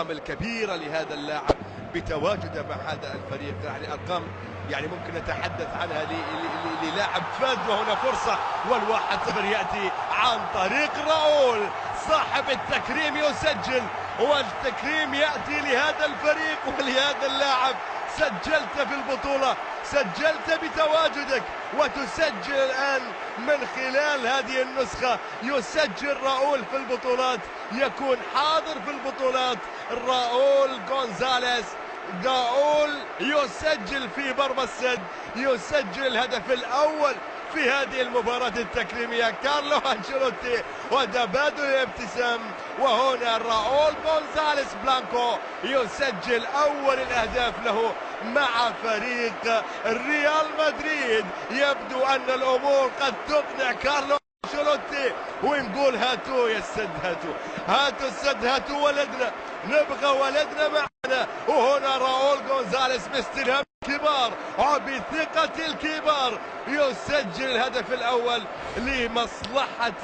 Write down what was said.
الكبيرة لهذا اللاعب بتواجده مع هذا الفريق. يعني أرقام يعني ممكن نتحدث عنها للاعب فاز. وهنا فرصة والواحد صفر يأتي عن طريق راؤول صاحب التكريم يسجل، والتكريم يأتي لهذا الفريق ولهذا اللاعب. سجلت في البطولة، سجلت بتواجدك، وتسجل الآن من خلال هذه النسخة. يسجل راؤول في البطولات، يكون حاضر في البطولات. راؤول غونزاليز، راؤول يسجل في مرمى السد، يسجل الهدف الأول في هذه المباراة التكريمية. كارلو أنشيلوتي وتبادل الابتسام، وهنا راؤول غونزاليز بلانكو يسجل أول الأهداف له مع فريق ريال مدريد. يبدو أن الأمور قد تقنع كارلو أنشيلوتي، ونقول هاتوا يا السد، هاتوا السد، هاتوا ولدنا، نبغى ولدنا معنا. وهنا راؤول غونزاليز باستلهام الكبار وبثقة الكبار يسجل الهدف الأول لمصلحة